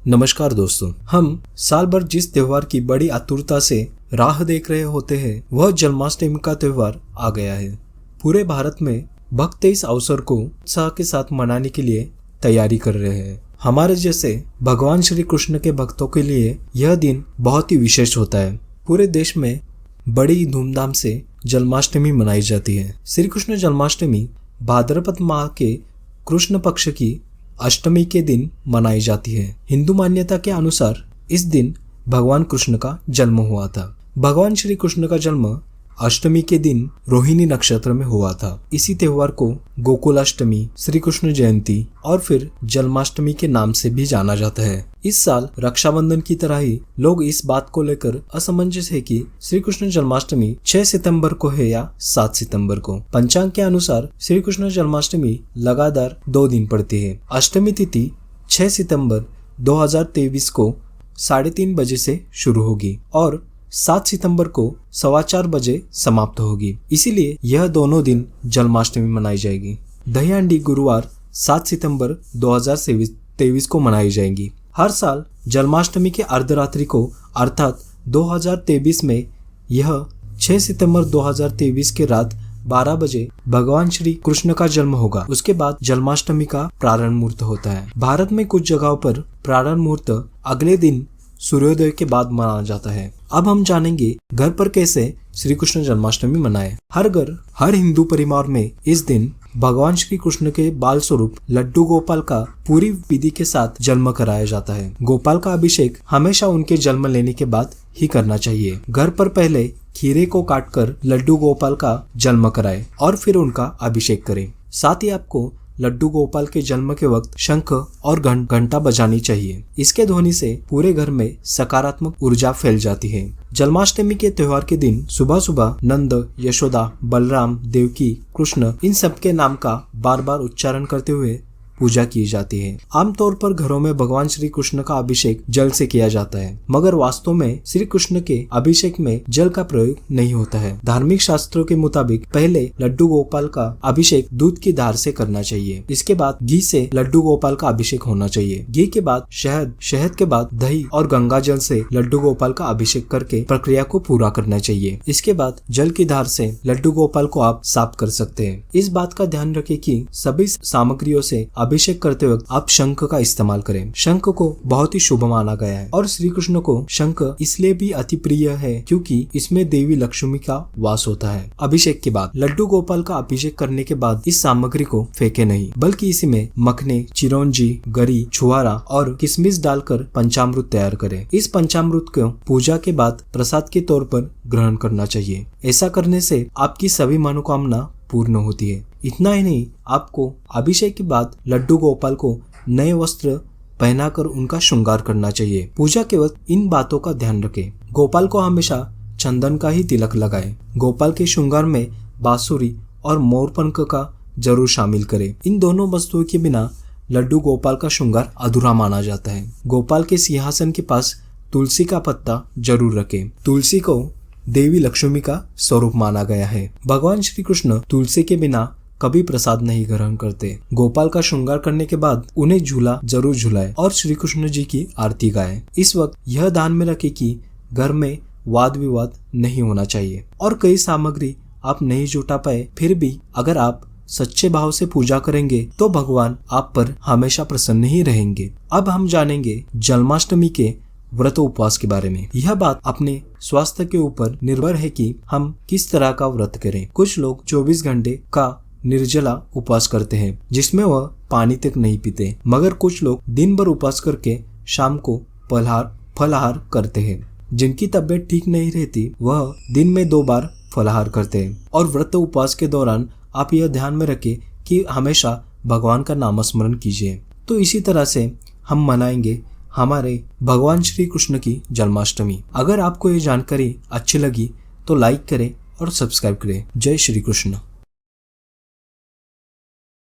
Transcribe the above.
नमस्कार दोस्तों, हम साल भर जिस त्योहार की बड़ी आतुरता से राह देख रहे होते हैं वह जन्माष्टमी का त्योहार आ गया है। पूरे भारत में भक्त इस अवसर को उत्साह के साथ मनाने के लिए तैयारी कर रहे हैं। हमारे जैसे भगवान श्री कृष्ण के भक्तों के लिए यह दिन बहुत ही विशेष होता है। पूरे देश में बड़ी धूमधाम से जन्माष्टमी मनाई जाती है। श्री कृष्ण जन्माष्टमी भाद्रपद माह के कृष्ण पक्ष की अष्टमी के दिन मनाई जाती है। हिंदू मान्यता के अनुसार इस दिन भगवान कृष्ण का जन्म हुआ था। भगवान श्री कृष्ण का जन्म अष्टमी के दिन रोहिणी नक्षत्र में हुआ था। इसी त्योहार को गोकुलाष्टमी, श्री कृष्ण जयंती और फिर जन्माष्टमी के नाम से भी जाना जाता है। इस साल रक्षाबंधन की तरह ही लोग इस बात को लेकर असमंजस है कि श्री कृष्ण जन्माष्टमी 6 सितंबर को है या 7 सितंबर को। पंचांग के अनुसार श्री कृष्ण जन्माष्टमी लगातार 2 दिन पड़ती है। अष्टमी तिथि 6 सितंबर 2023 को 3:30 बजे से शुरू होगी और 7 सितंबर को 4:15 बजे समाप्त होगी। इसीलिए यह दोनों दिन जन्माष्टमी मनाई जाएगी। दही हांडी गुरुवार 7 सितंबर 2023 को मनाई जाएगी। हर साल जन्माष्टमी के अर्धरात्रि को अर्थात 2023 में यह 6 सितंबर 2023 के रात 12 बजे भगवान श्री कृष्ण का जन्म होगा। उसके बाद जन्माष्टमी का प्रारंभ मुहूर्त होता है। भारत में कुछ जगहों पर प्रारंभ मुहूर्त अगले दिन सूर्योदय के बाद मनाया जाता है। अब हम जानेंगे घर पर कैसे श्री कृष्ण जन्माष्टमी मनाएं। हर हिंदू परिवार में इस दिन भगवान श्री कृष्ण के बाल स्वरूप लड्डू गोपाल का पूरी विधि के साथ जन्म कराया जाता है। गोपाल का अभिषेक हमेशा उनके जन्म लेने के बाद ही करना चाहिए। घर पर पहले खीरे को काटकर लड्डू गोपाल का जन्म कराएं और फिर उनका अभिषेक करें। साथ ही आपको लड्डू गोपाल के जन्म के वक्त शंख और घंटा बजानी चाहिए। इसके ध्वनि से पूरे घर में सकारात्मक ऊर्जा फैल जाती है। जन्माष्टमी के त्योहार के दिन सुबह सुबह नंद, यशोदा, बलराम, देवकी, कृष्ण इन सब के नाम का बार बार उच्चारण करते हुए पूजा की जाती है। आमतौर पर घरों में भगवान श्री कृष्ण का अभिषेक जल से किया जाता है, मगर वास्तव में श्री कृष्ण के अभिषेक में जल का प्रयोग नहीं होता है। धार्मिक शास्त्रों के मुताबिक पहले लड्डू गोपाल का अभिषेक दूध की धार से करना चाहिए। इसके बाद घी से लड्डू गोपाल का अभिषेक होना चाहिए। घी के बाद शहद के बाद दही और गंगा जल से लड्डू गोपाल का अभिषेक करके प्रक्रिया को पूरा करना चाहिए। इसके बाद जल की धार से लड्डू गोपाल को आप साफ कर सकते हैं। इस बात का ध्यान रखें कि सभी सामग्रियों से अभिषेक करते वक्त आप शंख का इस्तेमाल करें। शंख को बहुत ही शुभ माना गया है और श्री कृष्ण को शंख इसलिए भी अति प्रिय है क्योंकि इसमें देवी लक्ष्मी का वास होता है। अभिषेक के बाद लड्डू गोपाल का अभिषेक करने के बाद इस सामग्री को फेंके नहीं, बल्कि इसी में मखने, चिरौंजी, गरी, छुआरा और किशमिश डालकर पंचामृत तैयार करें। इस पंचामृत को पूजा के बाद प्रसाद के तौर पर ग्रहण करना चाहिए। ऐसा करने से आपकी सभी मनोकामना पूर्ण होती है। इतना ही नहीं, आपको अभिषेक के बाद लड्डू गोपाल को नए वस्त्र पहनाकर उनका श्रृंगार करना चाहिए। पूजा के वक्त इन बातों का ध्यान रखें। गोपाल को हमेशा चंदन का ही तिलक लगाएं। गोपाल के श्रृंगार में बांसुरी और मोरपंख का जरूर शामिल करें। इन दोनों वस्तुओं के बिना लड्डू गोपाल का श्रृंगार अधूरा माना जाता है। गोपाल के सिंहासन के पास तुलसी का पत्ता जरूर रखें। तुलसी को देवी लक्ष्मी का स्वरूप माना गया है। भगवान श्री कृष्ण तुलसी के बिना कभी प्रसाद नहीं ग्रहण करते। गोपाल का श्रृंगार करने के बाद उन्हें झूला जरूर झुलाए और श्री कृष्ण जी की आरती गाए। इस वक्त यह ध्यान में रखें कि घर में वाद विवाद नहीं होना चाहिए और कई सामग्री आप नहीं जुटा पाए, फिर भी अगर आप सच्चे भाव से पूजा करेंगे तो भगवान आप पर हमेशा प्रसन्न ही रहेंगे। अब हम जानेंगे जन्माष्टमी के व्रत उपवास के बारे में। यह बात अपने स्वास्थ्य के ऊपर निर्भर है कि हम किस तरह का व्रत करें। कुछ लोग 24 घंटे का निर्जला उपवास करते हैं जिसमें वह पानी तक नहीं पीते, मगर कुछ लोग दिन भर उपवास करके शाम को फलाहार करते हैं। जिनकी तबीयत ठीक नहीं रहती वह दिन में 2 बार फलाहार करते हैं। और व्रत उपवास के दौरान आप यह ध्यान में रखें कि हमेशा भगवान का नामस्मरण कीजिए। तो इसी तरह से हम मनाएंगे हमारे भगवान श्री कृष्ण की जन्माष्टमी। अगर आपको ये जानकारी अच्छी लगी तो लाइक करें और सब्सक्राइब करें। जय श्री कृष्ण।